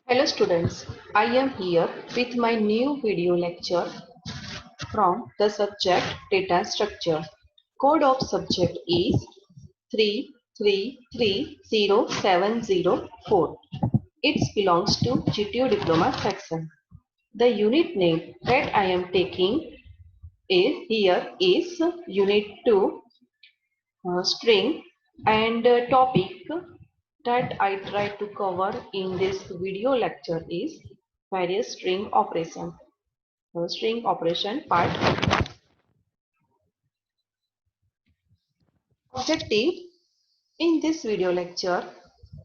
Hello students, I am here with my new video lecture from the subject data structure. Code of subject is 3330704. It belongs to GTO diploma section. The unit name that I am taking is unit 2 string and topic that I try to cover in this video lecture is various string operation. String operation part. Objective: in this video lecture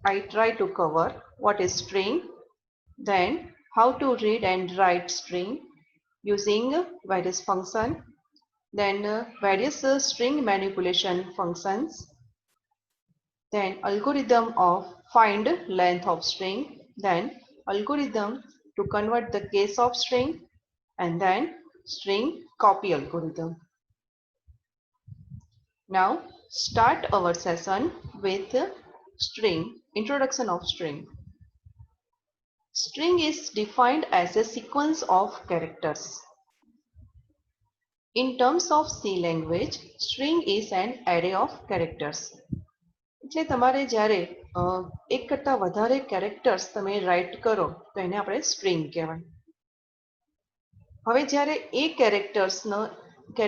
I try to cover what is string, then how to read and write string using various function, then various string manipulation functions, then algorithm of find length of string, then algorithm to convert the case of string, and then string copy algorithm. Now start our session with string, introduction of string. String is defined as a sequence of characters. In terms of C language, string is an array of characters. એટલે તમારે જ્યારે એક કરતા વધારે characters તમે right કરો તો એને આપણે સ્ટ્રિંગ કહેવાય. હવે જ્યારે એ કેરેક્ટર્સ છે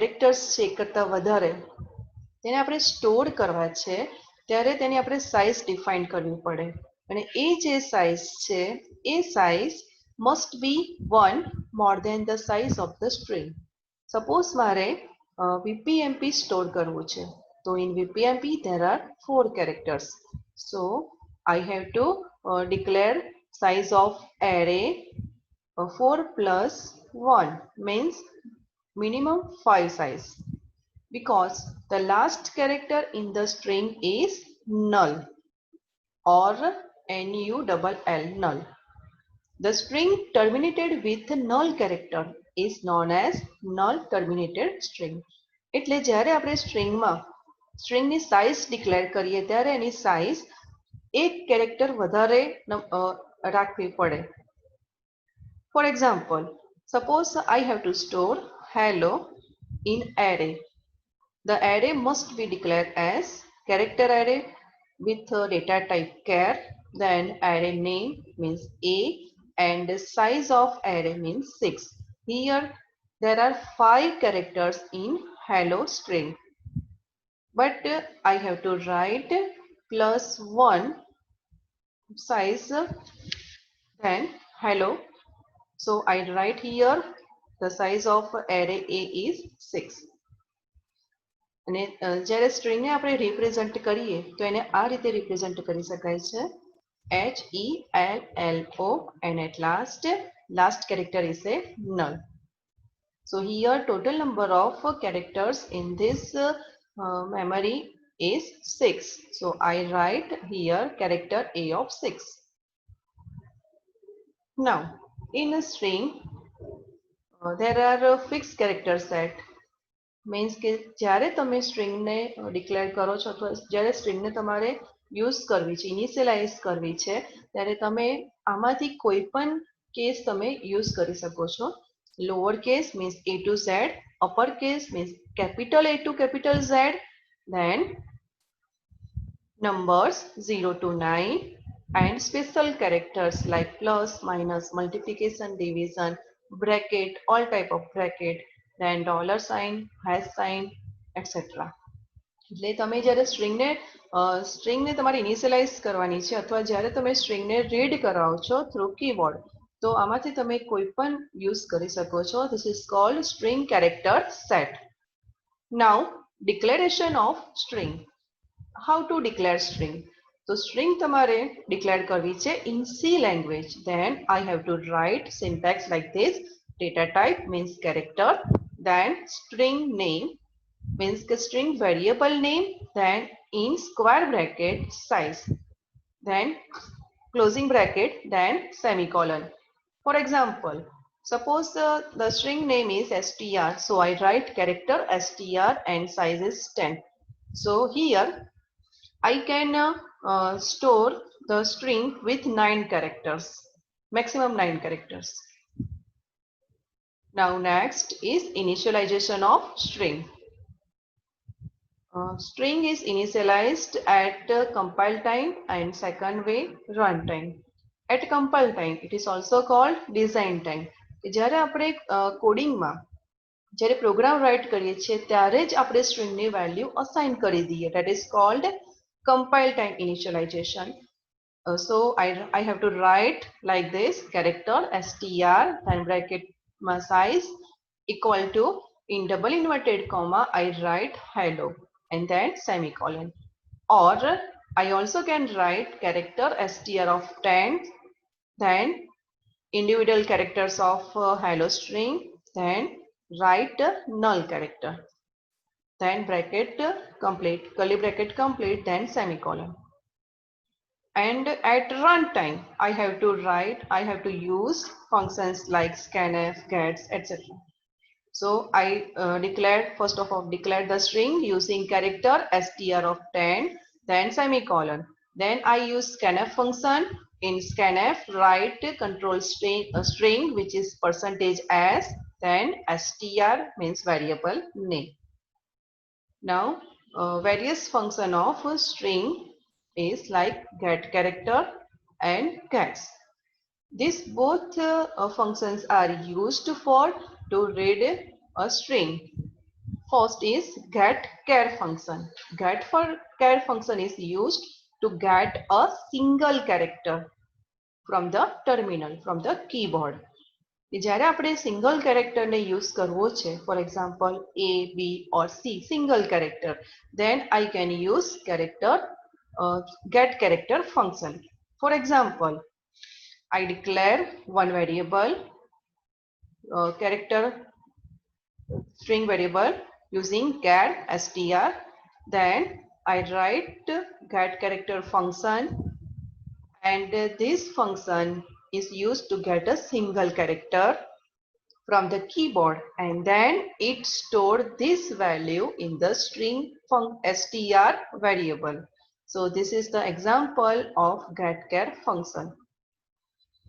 એક કરતા વધારે તેને આપણે સ્ટોર કરવા છે ત્યારે તેની આપણે સાઇઝ ડિફાઇન કરવી પડે અને એ જે સાઇઝ છે એ size must be 1 more than the size of the string. Suppose મારે VPMP સ્ટોર કરવું છે તો in VPMP there are 4 characters, so I have to declare size of array 4 plus 1 means minimum 5 size, because the last character in the string is null or NULL, null. The string terminated with null character is known as null terminated string. એટલે જ્યારે આપણે સ્ટ્રિંગની size declare કરીએ ત્યારે એની size એક character વધારે રાખવી પડે. For example, suppose I have to store hello in array. The array must be declared as character array with data type char, then array name means A, and size of array means 6. Here there are 5 characters in hello string, but I have to write plus 1 size then hello, so I write here the size of array A is 6. અને જ્યારે સ્ટ્રિંગને આપણે represent કરીએ તો એને આ રીતે represent કરી શકાય છે HELLO, and at last character is a null. So here total number of characters in this memory is 6, so I write here character A of 6. Now in a string there are fixed character set. Means કે જ્યારે તમે સ્ટ્રિંગને declare કરો છો અથવા જ્યારે સ્ટ્રિંગને તમારે use કરવી છે, ઇનિશિયલાઇઝ કરવી છે, ત્યારે તમે આમાંથી કોઈ પણ કેસ તમે યુઝ કરી શકો છો. Lower case means A to Z, upper case means capital A to capital Z, then numbers 0 to 9 and special characters like plus, minus, multiplication, division, bracket, all type of bracket, then dollar sign, hash sign, etc. એટલે તમે જ્યારે સ્ટ્રિંગને તમારે initialize કરવાની છે અથવા જ્યારે તમે સ્ટ્રિંગને read કરાવો છો થ્રુ કીબોર્ડ તો આમાંથી તમે કોઈ પણ યુઝ કરી શકો છો. This is called string character set. Now declaration of string. How to declare string? So string તમારે declare કરવી છે in C language. Then I have to write syntax like this. Data type means character, then string name means the string variable name, then in square bracket size, then closing bracket, then semicolon. For example, suppose the string name is str, so I write character str and size is 10. So here I can store the string with 9 characters. maximum 9 characters. Now next is initialization of string. String is initialized at compile time and second way runtime. At compile time, it is also called design time. જ્યારે આપણે કોડિંગમાં જ્યારે programme right કરીએ છીએ ત્યારે જ આપણે સ્ટ્રિંગની value assign કરી દઈએ. That is called compile time initialization. So I have to write like this: character str then bracket size equal to, in double inverted comma I write hello and then semicolon. Or I also can write character str of 10, then individual characters of hello string, then write null character, then bracket complete, curly bracket complete, then semicolon. And at runtime I have to use functions like scanf, gets, etc. So I first of all declared the string using character str of 10, then semicolon. Then I use scanf function. In scanf write control string which is %s, then str means variable name. Now various function of string is like get character and gets. These both functions are used for to read a string. First is get char function. Char function is used to get a single character from the terminal, from the keyboard. જ્યારે આપણે single કેરેક્ટરને use કરવો છે, for example A, B or C, single character, then I can use get character function. For example, I declare one variable character string variable using char str, then I write get character function, and this function is used to get a single character from the keyboard, and then it stored this value in the string str variable. So this is the example of getChar function.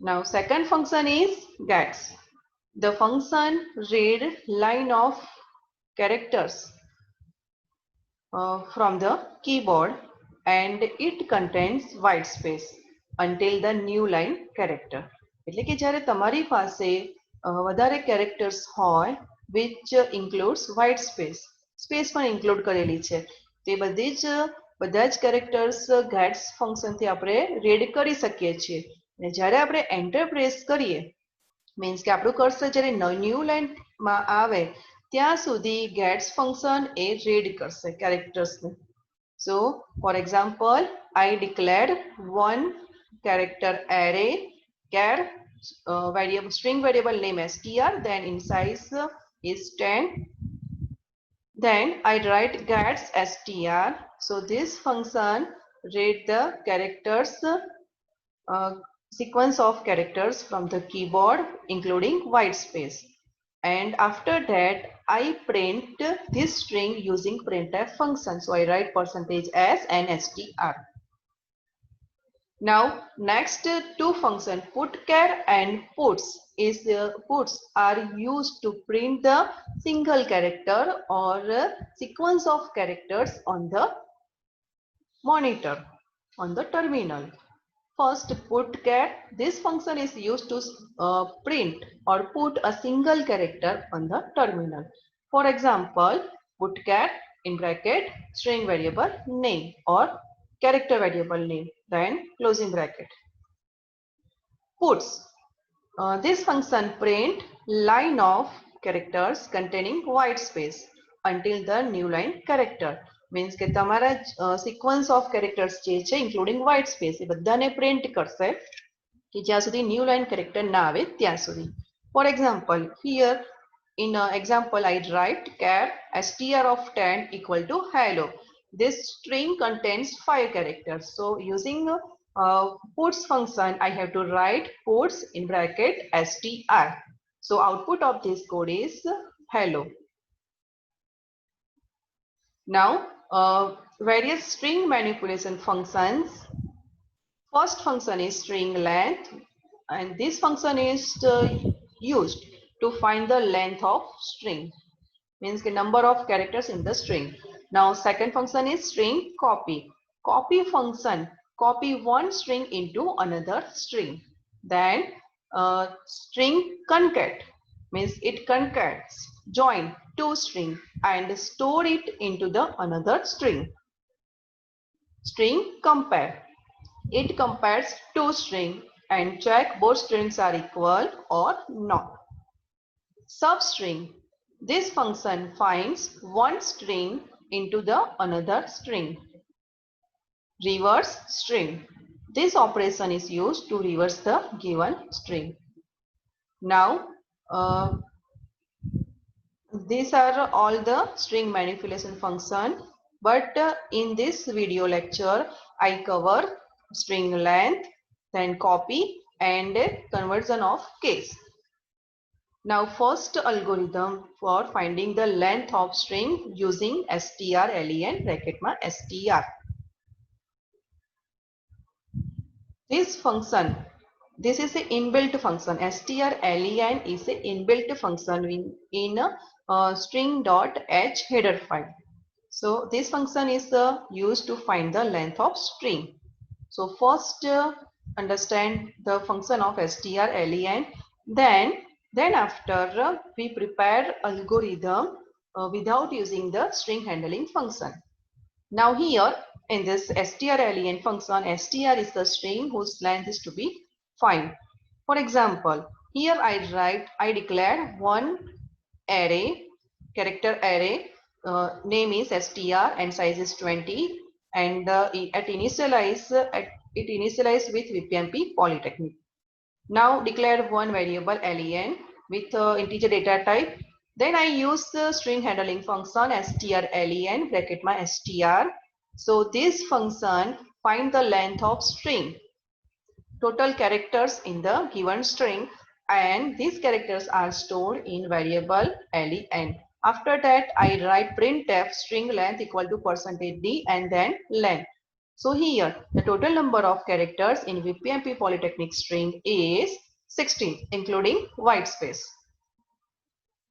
Now second function is gets. The function read line of characters from the keyboard, and it contains white space until the new line character. એટલે કે જ્યારે તમારી પાસે વધારે characters હોય which includes white space, space પણ include કરેલી છે, તે બધા જ characters gets function થી આપણે read કરી શકીએ છીએ. અને જ્યારે આપણે enter press કરીએ, means કે આપણું cursor જ્યારે new line માં આવે ત્યાં સુધી gets function એ read કરશે characters ને. So for example, I declared one character array char variable string variable name str, then in size is 10, then I write gets str. So this function read the characters sequence of characters from the keyboard including white space, and after that I print this string using printf function. So I write %s and str. Now next two function putchar and puts are used to print the single character or sequence of characters on the monitor, on the terminal. First, putchar. This function is used to print or put a single character on the terminal. For example, putchar in bracket string variable name or character variable name, then closing bracket. Puts. This function print line of characters containing white space until the new line character. Means કે તમારા sequence of characters જે છે including white space એ બધાને print કરશે કે જ્યાં સુધી new line character ના આવે ત્યાં સુધી. For example, here in example I write char str of 10 equal to hello. This string contains 5 characters. So using puts function I have to write puts in bracket str. So output of this code is hello. Now various string manipulation functions. First function is string length. and this function is used to find the length of string, means the number of characters in the string. Now second function is string copy. Copy function copy one string into another string. Then string concat means it concates join two string and store it into the another string. String compare, it compares two strings and check both strings are equal or not. Substring, this function finds one string into the another string. Reverse string, this operation is used to reverse the given string. Now these are all the string manipulation function, but in this video lecture I cover string length, then copy and conversion of case. Now first algorithm for finding the length of string using strlen bracketમાં str. This function, this is an inbuilt function. strlen is an inbuilt function in string.h header file. So this function is used to find the length of string. So first understand the function of strlen, then after we prepare algorithm without using the string handling function. Now here in this strlen function, str is the string whose length is to be find. For example, here I declare one array, character array, name is str and size is 20, and it initialize with VPMP Polytechnic. Now declare one variable len with integer data type. Then I use the string handling function strlen bracketમાં str. So this function find the length of string, total characters in the given string, and these characters are stored in variable len. After that I write printf string length equal to %d and then length. So here the total number of characters in VPMP Polytechnic string is 16 including white space.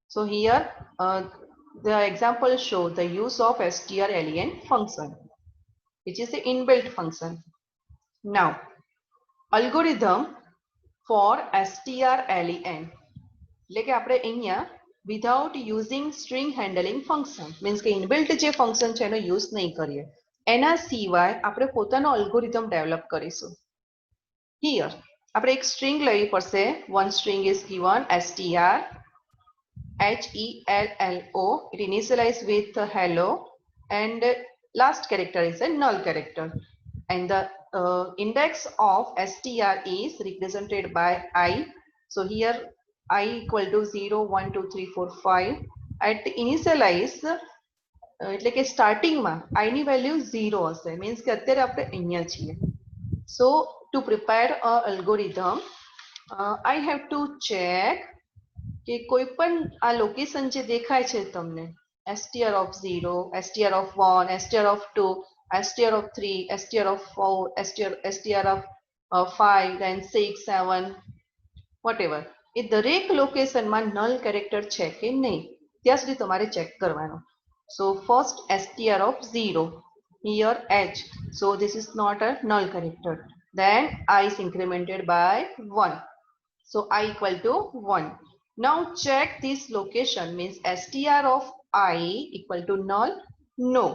So here the example show the use of strlen function, which is the inbuilt function. Now algorithm for strlen, એટલે કે આપણે અહીંયા without using string handling function means કે inbuilt જે function છે એનો use નહીં કરીએ, એના સિવાય આપણે પોતાનો algorithm develop કરીશું. Here આપણે એક string લેવી પડશે. One string is given str hello, it initialized with hello, and last character is a null character, and the index of str is represented by I. So here I equal to 0 1 2 3 4 5. At initialize એટલે કે starting માં I ની value 0 હશે, means કે અત્યારે આપણે અહીંયા છીએ. So to prepare a algorithm I have to check કે કોઈ પણ આ લોકેશન જે દેખાય છે તમને str of 0, str of 1, str of 2, str of 3, str of 4, str of 5 and 6 7 whatever, એ દરેક લોકેશનમાં નલ કેરેક્ટર છે કે નહીં ત્યાં સુધી તમારે ચેક કરવાનો. So first str of 0, here h, so this is not a null character. Then I is incremented by 1, so I equal to 1. Now check this location, means str of I equal to null, no.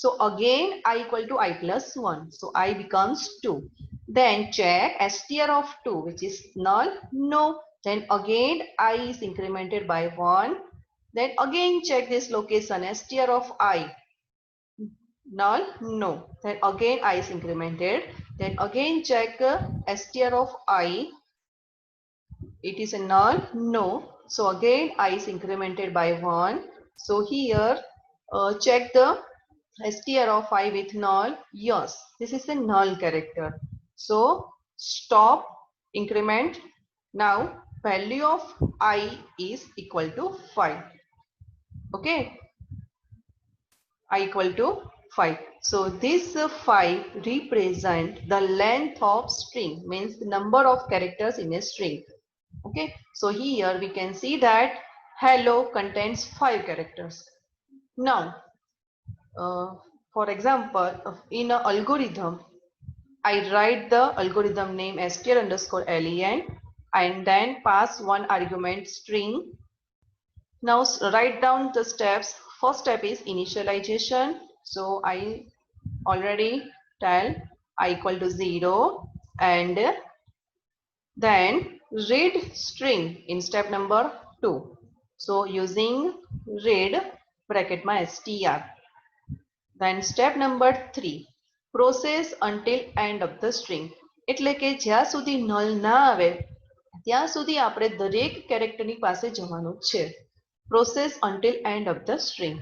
So again I equal to I plus 1, so I becomes 2. Then check str of 2, which is null, no. Then again I is incremented by 1. Then again check this location, str of I, null, no. Then again I is incremented. Then again check str of I, it is a null, no. So again I is incremented by 1. So here check the str of I with null, yes, this is a null character. So stop, increment. Now value of I is equal to 5. Okay, I equal to 5. So this 5 represent the length of string, means the number of characters in a string. Okay, so here we can see that hello contains 5 characters. Now, for example, in an algorithm, I write the algorithm name str_len and then pass one argument string. Now write down the steps. First step is initialization. So I already tell I equal to 0 and then read string in step number 2. So using read bracket my str. Then step number 3, process until end of the string. એટલે કે જ્યાં સુધી null ના આવે ત્યાં સુધી આપણે દરેક કેરેક્ટરની પાસે જવાનું છે. Process until end of the string.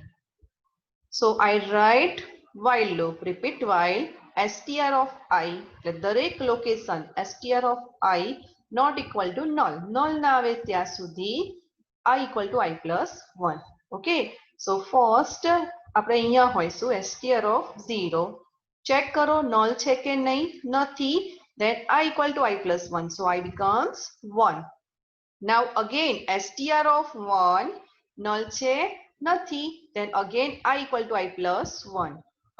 So I write while loop, repeat while str of I, દરેક location str of I not equal to null. Null ના આવે ત્યાં સુધી I equal to I plus 1. Okay. So first આપણે અહીંયા હોઈશું str of 0. Check કરો null છે કે નહીં, નથી. Then I equal to I plus 1. So I becomes 1. Now again str of 1 null છે, નથી. Then again I equal to I plus 1.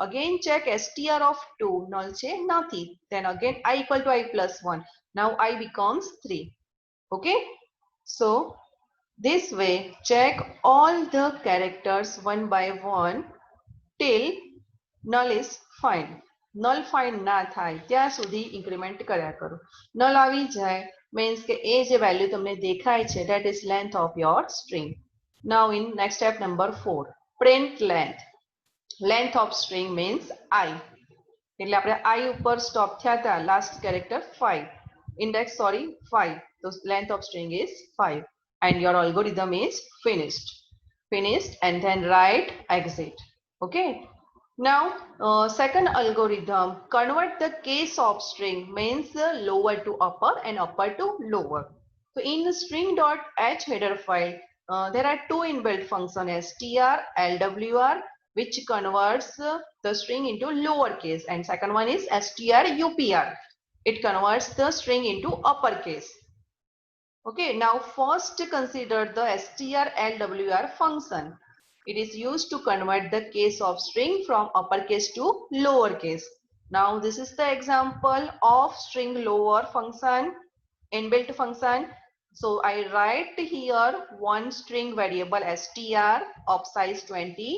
Again check str of 2 null છે, નથી. Then again I equal to I plus 1. Now I becomes 3. Okay. So this way check all the characters one by one till null is find. Null find ના થાય ત્યાં સુધી increment કર્યા કરો. Null આવી જાય means કે એ જે value તમને દેખાય છે that is length of your string. Now in next step number 4, print length. Length of string means I. એટલે આપણે I ઉપર stop થયા હતા, last character 5. Index 5. So length of string is 5 and your algorithm is finished. And then write exit. Okay. Now second algorithm, convert the case of string, means lower to upper and upper to lower. So in the string.h header file there are two inbuilt functions, str, lwr, which converts the string into lowercase, and second one is str upr. It converts the string into uppercase. Okay, now first consider the strlwr function. It is used to convert the case of string from uppercase to lowercase. Now this is the example of string lower function, inbuilt function. So I write here one string variable str of size 20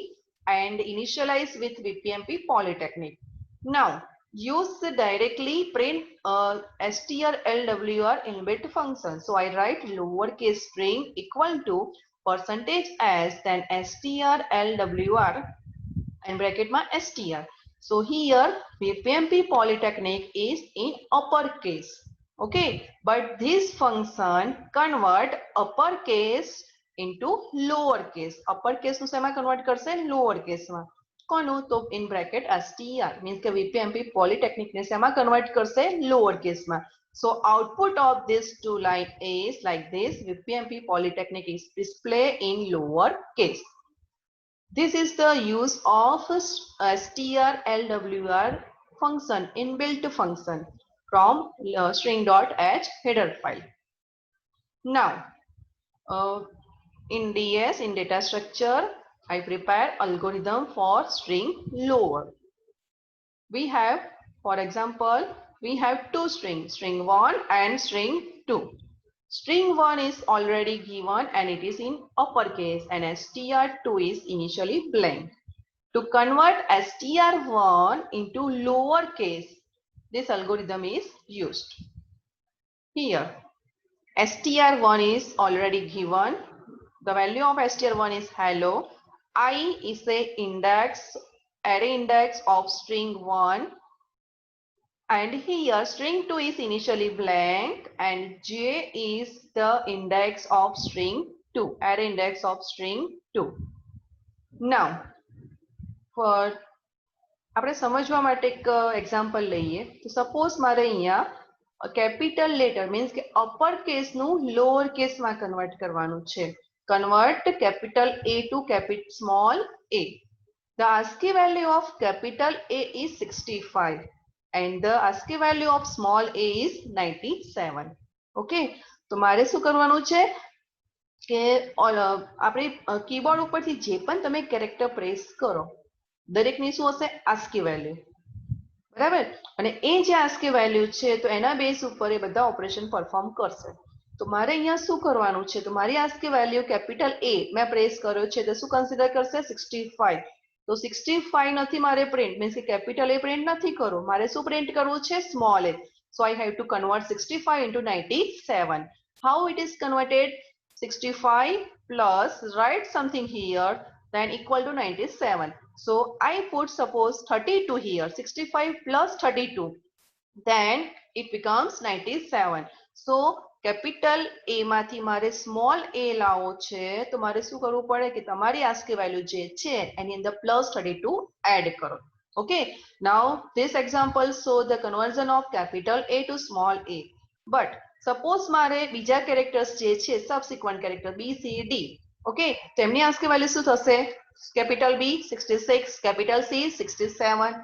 and initialize with VPMP Polytechnic. Now use directly print strlwr inbuilt function. So I write lowercase string equal to %s, then strlwr and bracket my str. So here VPMP Polytechnic is in uppercase. Okay, but this function convert uppercase into lowercase. Uppercase નું શેમાં convert કરશે? Lowercase માં. કોનું? તો in bracket str means કે VPMP Polytechnic ને શેમાં convert કરશે? Lowercase માં. So output of this two line is like this. VPMP Polytechnic is display in lower case. This is the use of strlwr function, inbuilt function from string.h header file. Now in DS, in data structure, I prepare algorithm for string lower. We have, for example, we have two strings, string 1 and string 2. String 1 is already given and it is in uppercase, and str2 is initially blank. To convert str1 into lowercase, this algorithm is used. Here str1 is already given. The value of str1 is hello. I is a index, array index of string 1, and here string 2 is initially blank and j is the index of string 2, array index of string 2. Now for આપણે સમજવા માટે એક example લઈએ. તો suppose મારે અહીંયા capital letter means કે upper કેસનું lower કેસમાં કન્વર્ટ કરવાનું છે. Convert capital A to capital small a. The ASCII value of capital A is 65 and the ASCII value of small a is 97. Okay, તો મારે શું કરવાનું છે કે આપણે કીબોર્ડ ઉપરથી જે પણ તમે કેરેક્ટર પ્રેસ કરો દરેકની શું હશે ASCII વેલ્યુ, બરાબર, અને એ જે ASCII વેલ્યુ છે તો એના બેઝ ઉપર એ બધા ઓપરેશન પરફોર્મ કરશે. તો મારે અહીંયા શું કરવાનું છે, તો મારી ASCII વેલ્યુ કેપિટલ એ મેં પ્રેસ કર્યો છે તો શું કન્સિડર કરશે 65. તો 65 નથી મારે પ્રિન્ટ, મીન્સ કે કેપિટલ એ પ્રિન્ટ નથી કરવું, મારે શું પ્રિન્ટ કરવું છે small A. So I have to convert 65 into 97. How it is converted? 65 plus write something here then equal to 97. So I put suppose 32 here, 65 plus 32, then it becomes 97. So capital A માંથી મારે small a લાવવો છે તો મારે શું કરવું પડે કે તમારી ASCII value જે છે એની અંદર plus 32 add કરો. Okay, now this example show the conversion of capital A to small a. But suppose મારે બીજા characters જે છે subsequent character B, C, D, okay, તેમની ASCII value શું થશે? capital B 66, capital C 67,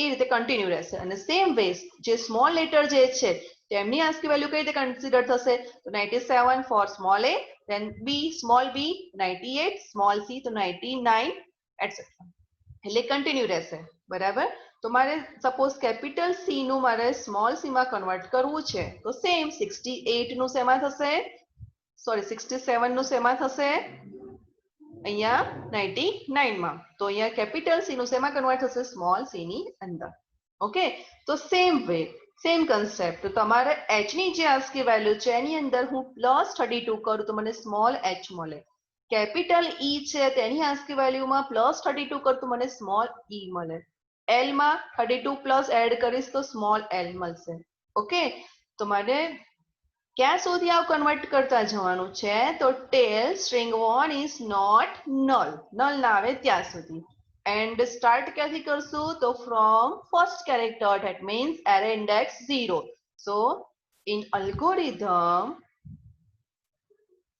એ રીતે કન્ટિન્યુ રહેશે. અને સેમ વેઝ જે સ્મોલ લેટર જે છે તેમની ASCII વેલ્યુ કઈ રીતે કન્સિડર થશે? તો 97 ફોર સ્મોલ એ, then B small B 98, small C તો 99 એટસેટ્રા, એટલે કન્ટિન્યુ રહેશે, બરાબર. તો મારે સપોઝ કેપિટલ C નું મારે સ્મોલ c માં કન્વર્ટ કરવું છે તો સેમ 68 નું શેમાં થશે, સોરી 67 નું શેમાં થશે, અહીંયા 99 માં. તો અહીંયા કેપિટલ C નું શેમાં કન્વર્ટ થશે, સ્મોલ c ની અંદર. ઓકે, તો સેમ વે સેમ કન્સેપ્ટ, તો તમારે h ની જે ASCII વેલ્યુ છે એની અંદર હું +32 કરું તો મને સ્મોલ h મળે. કેપિટલ E છે તેની ASCII વેલ્યુમાં +32 કરું તો મને સ્મોલ e મળે. L માં 32 પ્લસ એડ કરીશ તો સ્મોલ l મળશે. ઓકે, તો મને ક્યાં સુધી આવ કન્વર્ટ કરતા જવાનું છે, તો ટેલ string 1 is not null, null ના આવે ત્યાં સુધી. and start ક્યાંથી કરશું, તો from first character, that means array index 0. so in algorithm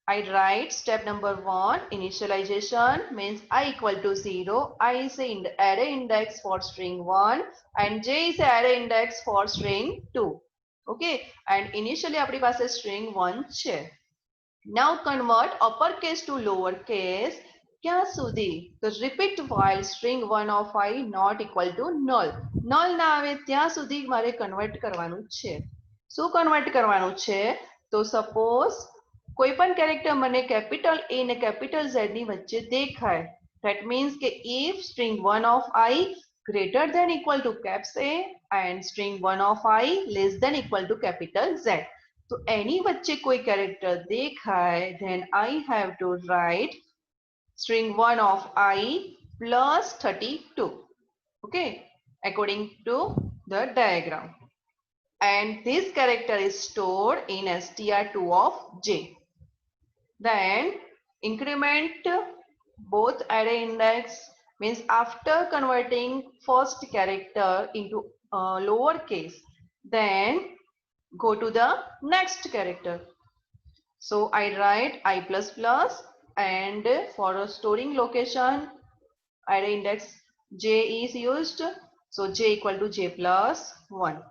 I write step number 1, initialization means I equal to 0, I is the array index for string 1 and j is the array index for string 2. okay, and initially આપણી પાસે string 1 છે. now convert uppercase to lowercase, ક્યાં સુધી, તો repeat while string 1 of I not equal to null, null ના આવે ત્યાં સુધી મારે કન્વર્ટ કરવાનું છે. શું કન્વર્ટ કરવાનું છે, તો સપોઝ કોઈ પણ કેરેક્ટર મને કેપિટલ A ને કેપિટલ Z ની વચ્ચે દેખાય, that means કે if string 1 of I greater than equal to caps A and string 1 of I less than equal to capital Z, તો એની વચ્ચે કોઈ કેરેક્ટર દેખાય then I have to write string 1 of I plus 32. okay, according to the diagram, and this character is stored in str2 of j. then increment both array index, means after converting first character into lowercase, then go to the next character. so I write I plus plus, and for a storing location array index j is used, so j equal to j plus 1.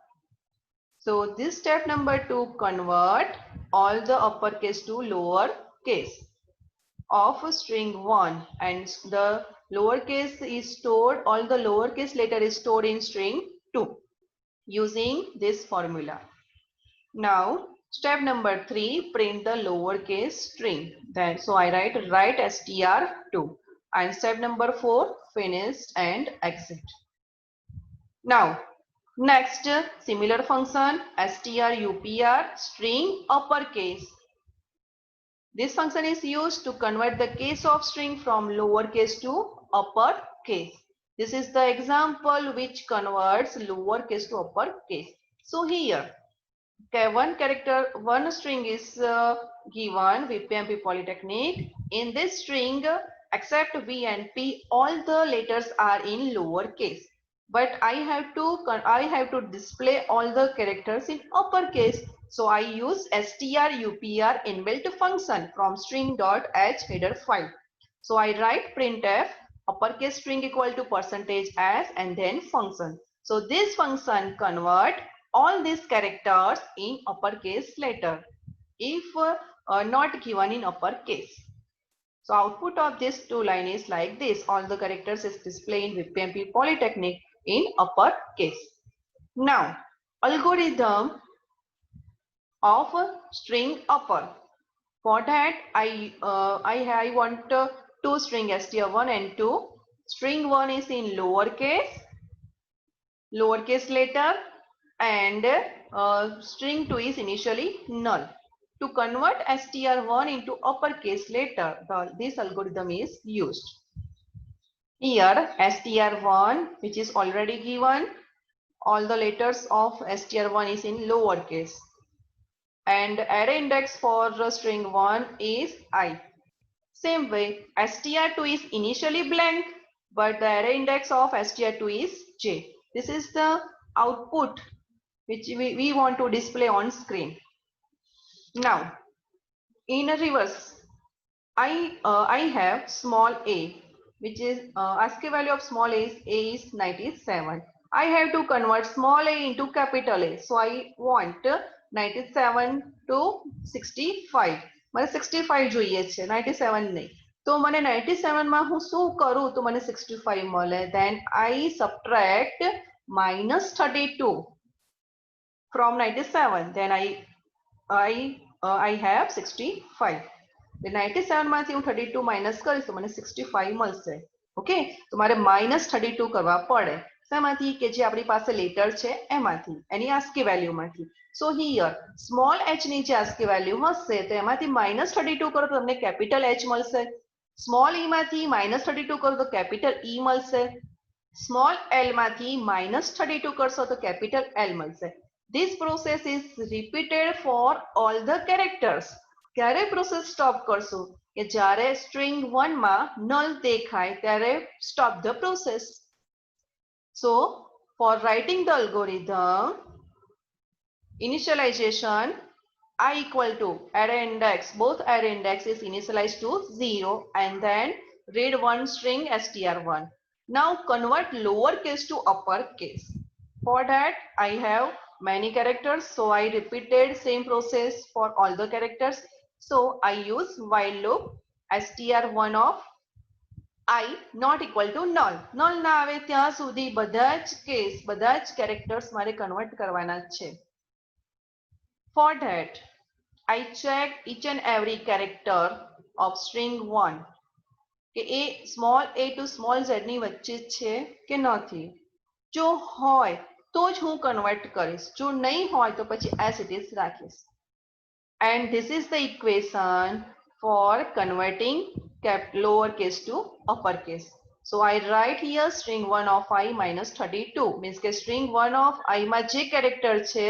so this step number 2 convert all the uppercase to lower case of string 1, and the lowercase is stored, all the lowercase letter is stored in string 2 using this formula. now step number 3, print the lowercase string, then so I write str2, and step number 4, finished and exit. now next similar function strupr string uppercase. this function is used to convert the case of string from lowercase to uppercase. this is the example which converts lowercase to uppercase. so here okay, one string is given VPMP Polytechnic. in this string except V and P all the letters are in lowercase, but I have to display all the characters in uppercase, so I use strupr inbuilt function from string.h header file. so I write printf uppercase string equal to percentage s and then function. So this function convert all these characters in uppercase later if not given in uppercase. So output of this two line is like this. All the characters is displayed in VPMP Polytechnic in uppercase. Now algorithm of string upper. For that I want two string str1 and 2. String 1 is in lowercase letter, and string 2 is initially null. To convert str1 into uppercase letter, this algorithm is used. Here str1, which is already given, all the letters of str1 is in lowercase, and array index for string 1 is I. Same way, str2 is initially blank, but the array index of str2 is j. This is the output which we want to display on screen. Now, in a reverse, I have small a, which is ASCII value of small a is 97. I have to convert small a into capital A. So I want 97 to 65. મને 65 જોઈએ છે 97 નહીં. તો મને 97 માં હું શું કરું તો મને 65 મળે. Then I subtract -32 from 97. Then I have 65. 97 માંથી હું 32 માઇનસ કરીશ તો મને 65 મળશે. ઓકે, તો મારે -32 કરવા પડે. શેમાંથી? કે જે આપણી પાસે લેટર છે એમાંથી, એની ASCII વેલ્યુ માંથી. સો હિયર સ્મોલ h ની જે ASCII વેલ્યુ હશે તો એમાંથી -32 કરો તો તમને કેપિટલ H મળશે. સ્મોલ e માંથી -32 કરો તો કેપિટલ E મળશે. સ્મોલ l માંથી -32 કરશો તો કેપિટલ L મળશે. This process is repeated for all the characters. ક્યારે પ્રોસેસ સ્ટોપ કરશું? કે જ્યારે સ્ટ્રિંગ 1 માં નલ દેખાય ત્યારે stop the process. So for writing the algorithm, initialization I equal to array index, both array index is initialized to 0 and then read one string str1. Now convert lowercase to uppercase. For that I have many characters, so I repeated same process for all the characters. So I use while loop str1 of I not equal to null. Null ના આવે ત્યાં સુધી બધા જ characters મારે convert કરવાના છે. For that I check each and every character of string 1 કે એ small a to small z ની વચ્ચે છે કે નથી. જો હોય તો જ હું convert કરીશ, જો નહીં હોય તો પછી as it is રાખીશ. And this is the equation for converting lowercase to uppercase. So I write here string 1 of I minus 32 means કે string 1 of I માં જે character છે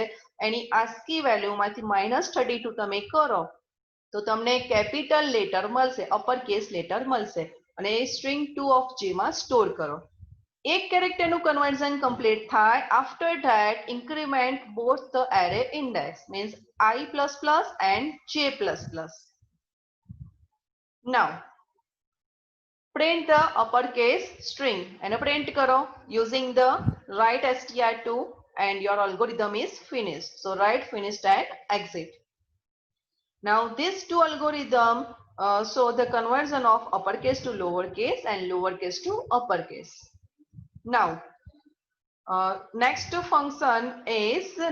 એની ASCII value માંથી -32 તમે કરો તો તમને capital letter મળશે, uppercase letter મળશે અને એ string 2 of J માં store કરો. એક character નું conversion complete થાય. After that increment both the array index means I++ and J++. Now print the uppercase string and print karo using the write str2 and your algorithm is finished. So write finished and exit. Now these two algorithm show the conversion of uppercase to lowercase and lowercase to uppercase. Now next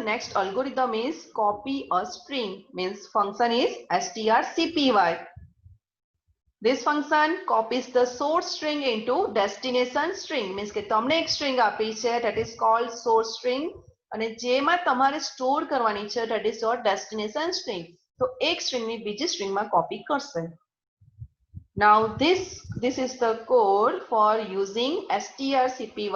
next algorithm is copy a string means function is strcpy. This function copies the source string into destination string means કે તમને એક string આપી છે that is called source string અને જેમાં તમારે store કરવાની છે that is your destination string. તો એક string ની બીજી string માં copy કરશે. Now this is the code for using strcpy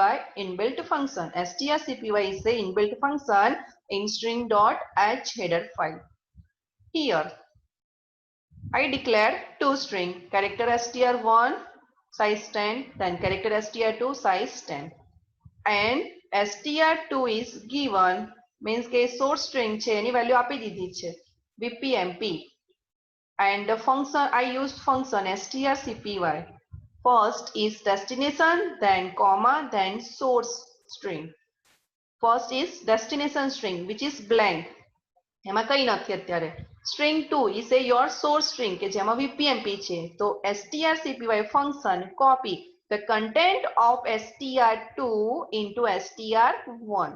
inbuilt function. strcpy is the inbuilt function in string.h header file. Here I declare two string, character str1 size 10, then character str2 size 10, and str2 is given means કે source string છે એની value આપી દીધી છે VPMP, and the function I used function strcpy First is destination, then comma, then source string. First is destination string, which is blank. એમાં કઈ નથી અત્યારે. String 2 is a your source string કે જેમાં VPMP છે. તો strcpy function copy the content of str2 into str1.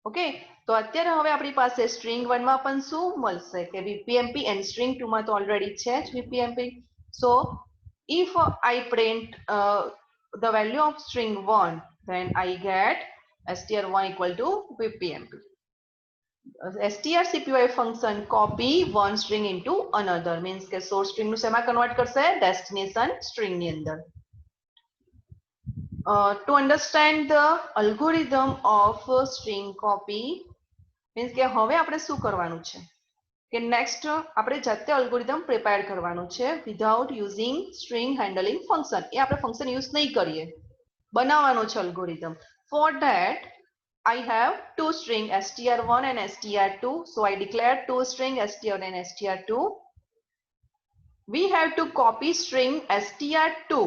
Okay, તો અત્યારે હવે આપણી પાસે string 1 માં પણ શું મળશે કે VPMP and string 2 માં તો ઓલરેડી છે જ VPMP. So if I print the value of string 1, then I get str1 equal to VPMP. strcpy function copy one string into another means કે source string નું શેમાં કન્વર્ટ કરશે destination string ની અંદર. To understand the algorithm of string copy means કે હવે આપણે શું કરવાનું છે કે next આપણે જાતે algorithm prepare કરવાનું છે without using string handling function. એ આપણે function use નહીં કરીએ, બનાવવાનો છે algorithm. For that I have two string str1 and str2. So I declared two string str1 and str2. We have to copy string str2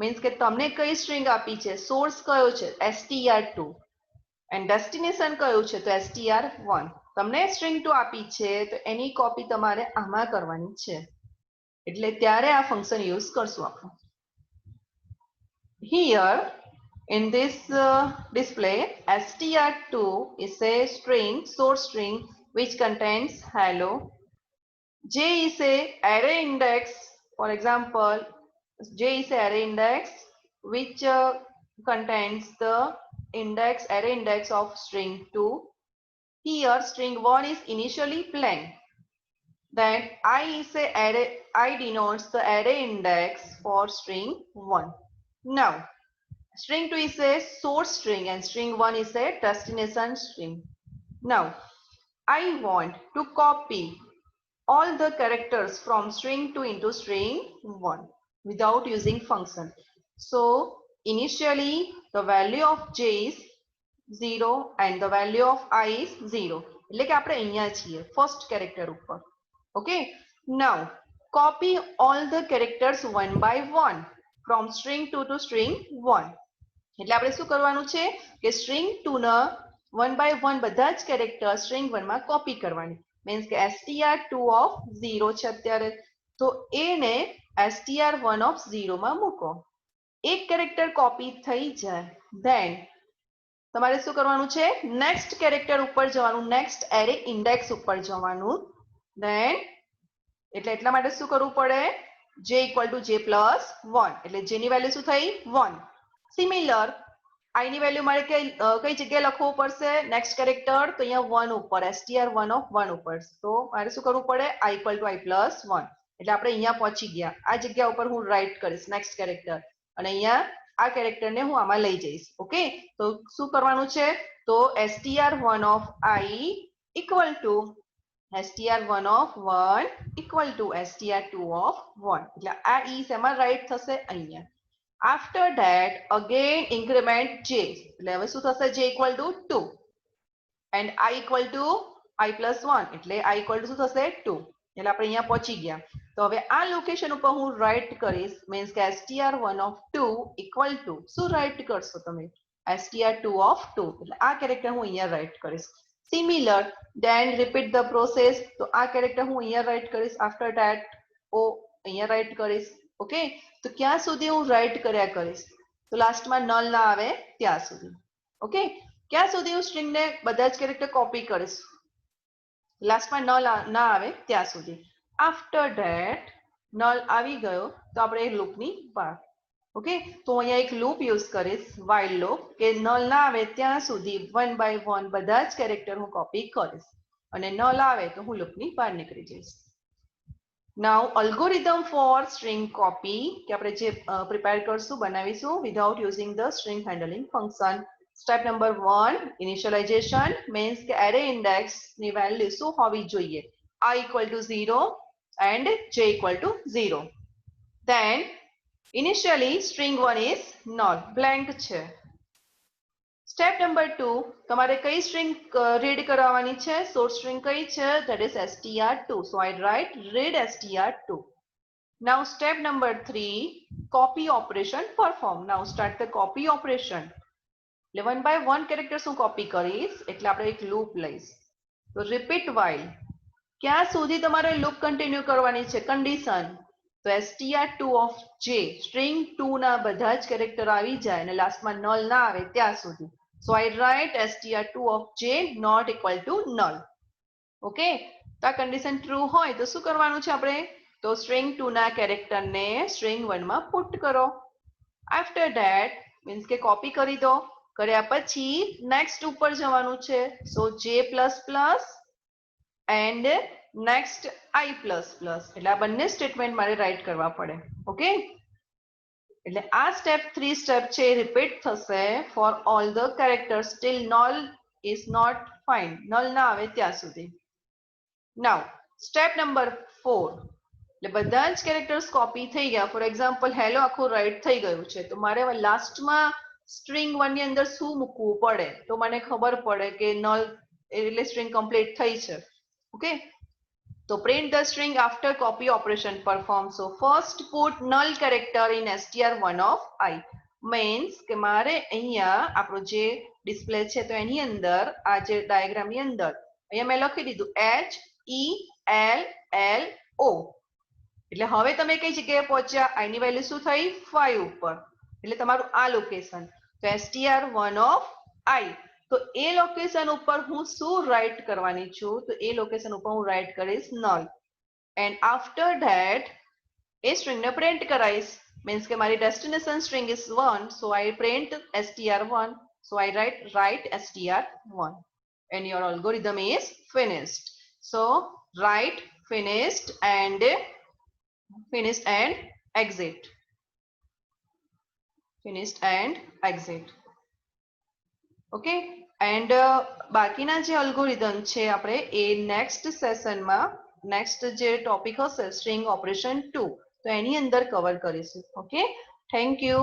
means કે તમને કઈ string આપી છે, source કયો છે str2 and destination કયો છે તો str1. તમને string 2 આપી છે તો એની કોપી તમારે આમાં કરવાની છે, એટલે ત્યારે આ ફંક્શન યુઝ કરશું આપણે. Here in this display, str2 is a string, source string, which contains hello. J is a array index. For example, J is a array index which contains the array index of string 2. Here string 1 is initially blank. Then I is a array. I denotes the array index for string 1. Now string 2 is a source string and string 1 is a destination string. Now I want to copy all the characters from string 2 into string 1 without using function. So initially the value of j is 0 and the value of I is 0. એટલે કે આપણે અહીંયા છીએ first character ઉપર. Okay, now copy all the characters one by one from string 2 to string 1. એટલે આપણે શું કરવાનું છે કે string 2 ના 1 by 1 બધા જ character string 1 માં copy કરવાની. means કે str2 of 0 છે અત્યારે, તો એને str1 of 0 માં મૂકો. એક character copy થઈ જાય then તમારે શું કરવાનું છે, next character ઉપર જવાનું, next array index ઉપર જવાનું. then એટલે એટલા માટે શું કરવું પડે, j equal to j plus 1 એટલે j ની વેલ્યુ શું થઈ 1. સિમિલર I ની વેલ્યુ મારે કઈ જગ્યાએ લખવું પડશે, નેક્સ્ટ કેરેક્ટર તો અહીંયા 1 ઉપર str1 of 1 ઉપર. તો મારે શું કરવું પડે I equal to I plus 1 એટલે આપણે અહીંયા પહોંચી ગયા. આ જગ્યા ઉપર હું રાઈટ કરીશ નેક્સ્ટ કેરેક્ટર અને અહીંયા આ કેરેક્ટરને હું આમાં લઈ જઈશ. ઓકે, તો શું કરવાનું છે, તો str1 of I equal to str1 of 1 equal to str2 of 1 એટલે આ e શેમાં રાઈટ થશે અહીંયા. After that again increment j એટલે હવે શું થશે, j equal to 2 and I equal to I plus 1 એટલે I equal to શું થશે 2 એટલે આપણે અહીંયા પહોંચી ગયા. તો હવે આ લોકેશન ઉપર હું રાઈટ કરીશ means કે str1 of 2 equal to શું રાઈટ કરશો તમે, str2 of 2 એટલે આ કેરેક્ટર હું અહીંયા રાઈટ કરીશ. Similar then repeat the process. તો આ કેરેક્ટર હું અહીંયા રાઈટ કરીશ, after that o અહીંયા રાઈટ કરીશ. ઓકે, તો ક્યાં સુધી હું રાઈટ કર્યા કરીશ, તો લાસ્ટમાં નલ ના આવે ત્યાં સુધી. ઓકે, ક્યાં સુધી હું સ્ટ્રિંગ ને બધા જ કેરેક્ટર કોપી કરીશ, લાસ્ટમાં નલ ના આવે ત્યાં સુધી. આફ્ટર ધેટ નલ આવી ગયો તો આપણે લૂપની બહાર. ઓકે, તો અહીંયા એક લૂપ યુઝ કરીશ while લૂપ કે નલ ના આવે ત્યાં સુધી 1 by 1 બધા જ કેરેક્ટર હું કોપી કરીશ અને નલ આવે તો હું લૂપની બહાર નીકળી જઈશ. Now algorithm for string copy કે આપણે જે પ્રિપેર કરશું બનાવીશું without using the string handling function. Step number 1 initialization means કે array index ની વેલ્યુ શું હોવી જોઈએ, I equal to 0 and j equal to 0. Then initially string 1 is null blank છે. Step number 2 તમારે કઈ string read કરાવવાની છે, source string કઈ છે, that is str2. So I write read str2. Now step number 3, copy operation perform. Now start the copy operation. એટલે 1 by 1 characters હું copy કરીશ, એટલે આપણે એક લૂપ લઈશ. તો રિપીટ while, ક્યાં સુધી તમારે લૂપ કન્ટિન્યુ કરવાની છે? કન્ડિશન. તો str2 ઓફ j, સ્ટ્રિંગ 2 ના બધા જ કેરેક્ટર આવી જાય અને લાસ્ટમાં નલ ના આવે ત્યાં સુધી. So I write str2 of j not equal to null. Okay, તો આ કન્ડિશન ટ્રુ હોય તો શું કરવાનું છે આપણે? તો સ્ટ્રિંગ 2 ના કેરેક્ટરને સ્ટ્રિંગ 1 માં પુટ કરો. આફ્ટર ધેટ મીન્સ કે કોપી કરી દો. કર્યા પછી નેક્સ્ટ ઉપર જવાનું છે. સો j++ એન્ડ નેક્સ્ટ i++, એટલે આ બંને સ્ટેટમેન્ટ મારે રાઇટ કરવા પડે. ઓકે, એટલે આ સ્ટેપ 3 સ્ટેપ છે રિપીટ થશે for all the characters till null is not find, null ના આવે ત્યાં સુધી. નાઉ સ્ટેપ નંબર 4, એટલે બધા જ કેરેક્ટર્સ કોપી થઈ ગયા. ફોર એક્ઝામ્પલ હેલો આખું રાઇટ થઈ ગયું છે, તો મારે લાસ્ટમાં સ્ટ્રિંગ 1 ની અંદર શું મૂકવું પડે તો મને ખબર પડે કે નલ એટલે સ્ટ્રિંગ કમ્પ્લીટ થઈ છે. Okay, so print the string after copy operation performed. So first put null character in str1 of I. means કે મારે અહીંયા આપણો જે ડિસ્પ્લે છે તો એની અંદર આ જે ડાયાગ્રામ ની અંદર અહીંયા મેં લખી દીધું HELLO. એટલે હવે તમે કઈ જગ્યાએ પહોંચ્યા? I ની વેલ્યુ શું થઈ? 5 ઉપર. એટલે તમારું આ લોકેશન. તો str1 of I. તો એ લોકેશન ઉપર હું શું રાઇટ કરવાની છું? તો એ લોકેશન ઉપર હું રાઇટ કરીશ નલ. એન્ડ આફ્ટર ધેટ એ સ્ટ્રિંગને પ્રિન્ટ કરાઈશ. મીન્સ કે મારી destination string is 1, so I print str1, so I write str1 and your algorithm is finished. So write finished and exit. Finished and exit. Okay, and બાકીના જે algorithm છે આપણે એ next સેશનમાં નેક્સ્ટ જે topic હશે string operation 2 તો એની અંદર cover કરીશું. Okay, thank you.